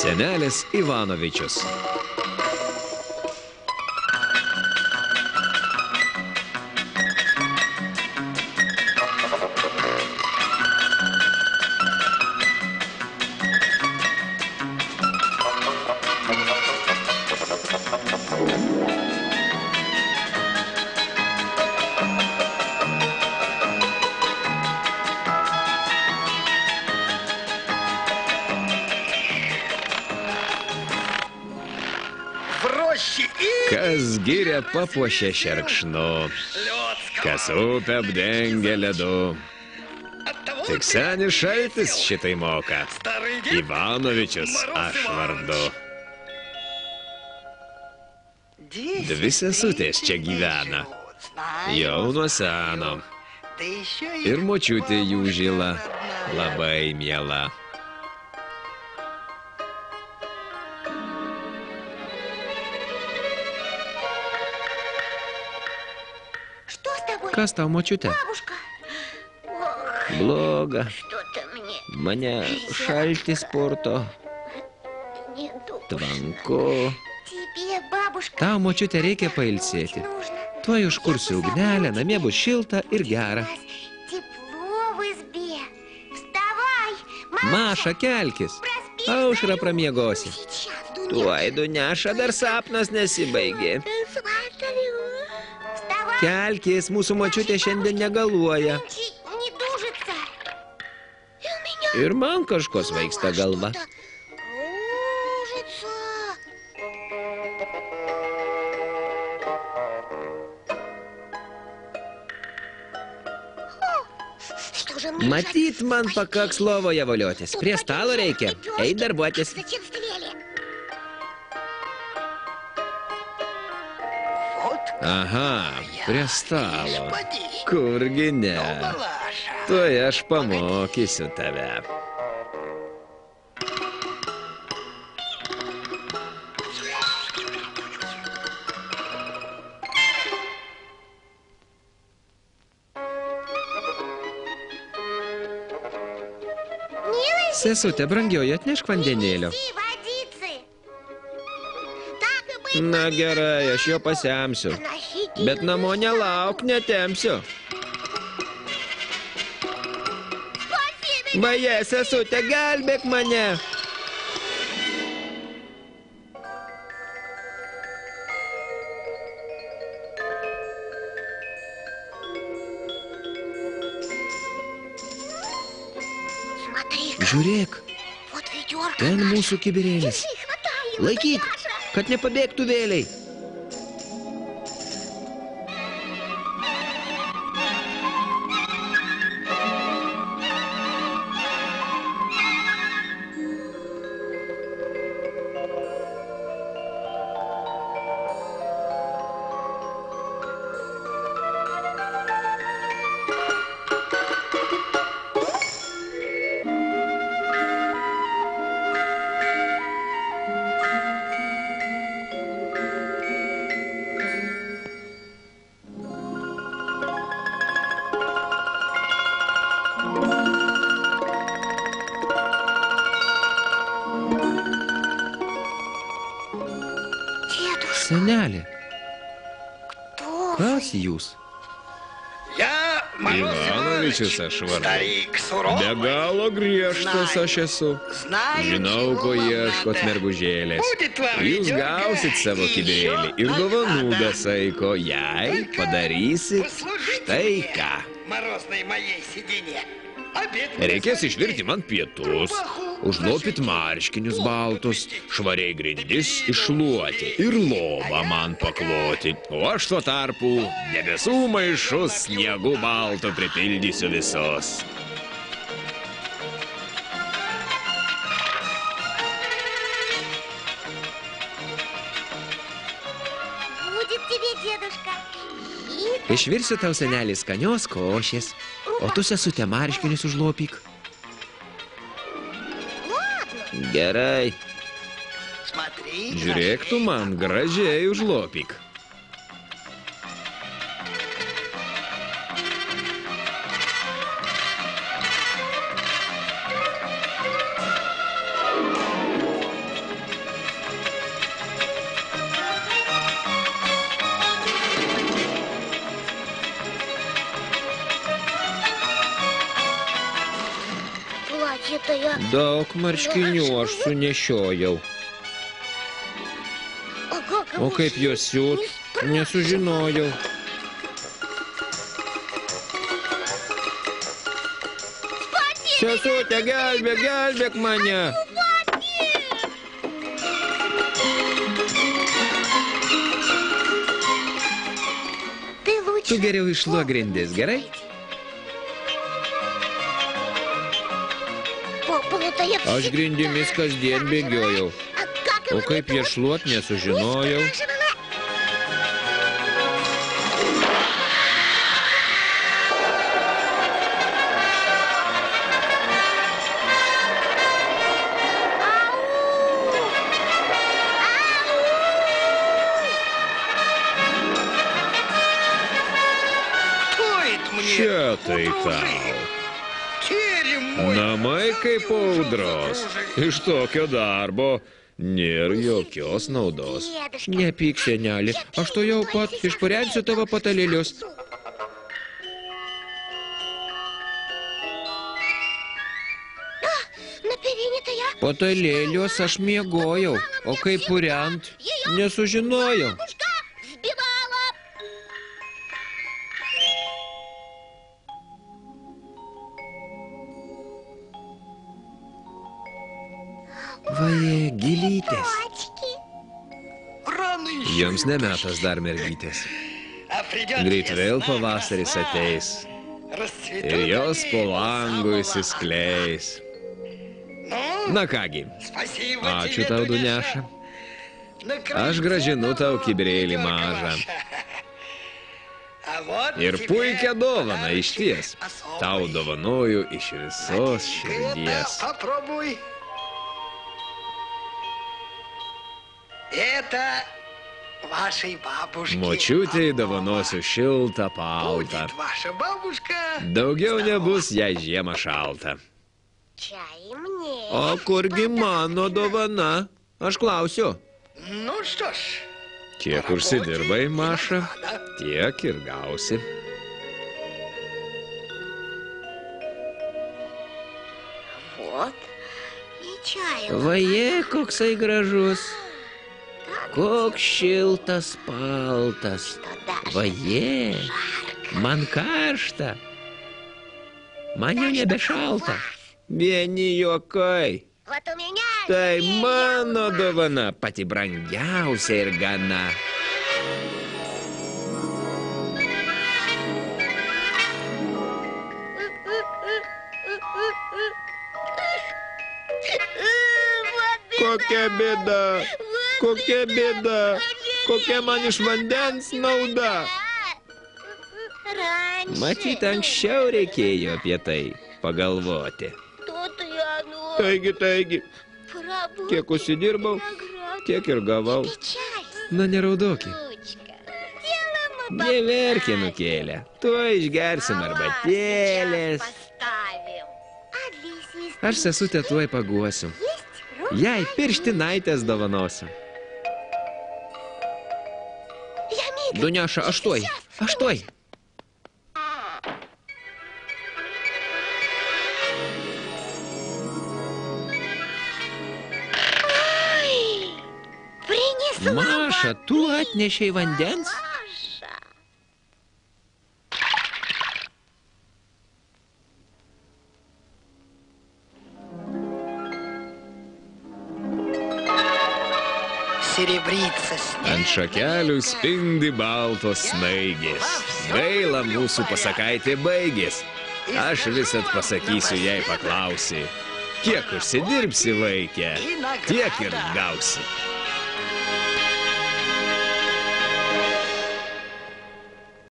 Senelis Ivanovičius. Kas giria papuošia šerkšnu, kas upę apdengia ledu. Tik senis šaltis šitai moka, Ivanovičius aš vardu. Dvi sesutės čia gyvena, jau nuo seno. Ir močiutė jų žila, labai miela. Kas tau, močiute? Bloga. Mane šaltis purto. Tvanku. Tau, močiute, reikia pailsėti. Tuoj užkursiu ugnelę, namie bus šilta ir gera. Maša, kelkis. Aušra pramiegosi. Tuoj duneša, dar sapnas nesibaigė. Kelkis, mūsų močiutė šiandien negaluoja. Ir man kažko svaigsta galva. Matyt, man pakaks lovoje voliotis. Prie stalo reikia. Eit darbuotis. Aha, prie stalo. Kurgi ne. Tuoj aš pamokysiu tave. Sesute, brangioji, atnešk vandenėlio. Na gerai, aš jo pasiamsiu. Bet namo nelauk, netempsiu. Vaje, sesute, gelbėk mane. Žiūrėk, ten mūsų kibirėlis. Laikyk, kad nepabėgtų vėliai. Senelė, kas jūs? Ivanovičius aš vardu. Be galo griežtas aš esu. Žinau, ko ieškot, mergužėlės. Jūs gausit savo kibirėlį ir dovanų be saiko, jei padarysit štai ką. Reikės išvirti man pietus, užlopyt marškinius baltus, švariai grindis iššluoti ir lovą man pakloti. O aš tuo tarpu debesų maišus sniegu baltų pripildysiu visus. Išvirsiu tau, senelį, skanios košės, o tu, sesute, marškinius užlopyk. Gerai. Žiūrėk tu man, gražiai užlopyk. Daug marškinių aš sunešiojau. O kaip juos siūt, nesužinojau. Sesutė, gelbėk mane. Tu geriau iššluok grindis, gerai? Aš grindimis kasdien bėgiojau. O kaip jie šluot, nesužinojau. Čia tai tau. Namai kaip audros. Iš tokio darbo nėra jokios naudos. Nepyk, seneli, aš to jau pat išpurensiu tavo patalėlius. Patalėlius aš miegojau, o kaip purent, nesužinojau. Vaje, gilytės. Jums nemetas dar mergytės. Greit vėl pavasaris ateis. Ir jos po langų įsiskleis. Na kągi, ačiū tau, Duneša. Aš gražinu tau kibirėlį mažą. Ir puikią dovaną išties. Tau dovanoju iš visos širdies. Močiutei dovanosiu šiltą paltą. Daugiau nebus, jei žiemą šalta. O kurgi mano dovana? Aš klausiu. Kiek užsidirbai, Maša, tiek ir gausi. Vaje, koksai gražus. Koks šiltas paltas. Vaje, man karšta. Man jau nebešalta. Vieni juokai. Tai mano dovana, pati brangiausia ir gana. Kokia bėda. Kokia bėda, kokia man iš vandens nauda. Matyt, anksčiau reikėjo apie tai pagalvoti. Taigi, kiek užsidirbau, tiek ir gavau. Na, neraudoki. Neverkė nukėlę, tuoj išgersim arbatėlės. Aš sesutę tuoj paguosiu. Jai pirštinaitės dovanosiu. Duneša, aš tuoj. Maša, tu atnešei vandens? Ant šakelių spindi baltos snaigės. Gaila, mūsų pasakaitė baigės. Aš visad pasakysiu, jei paklausi. Kiek užsidirbsi, vaikė, tiek ir gausi.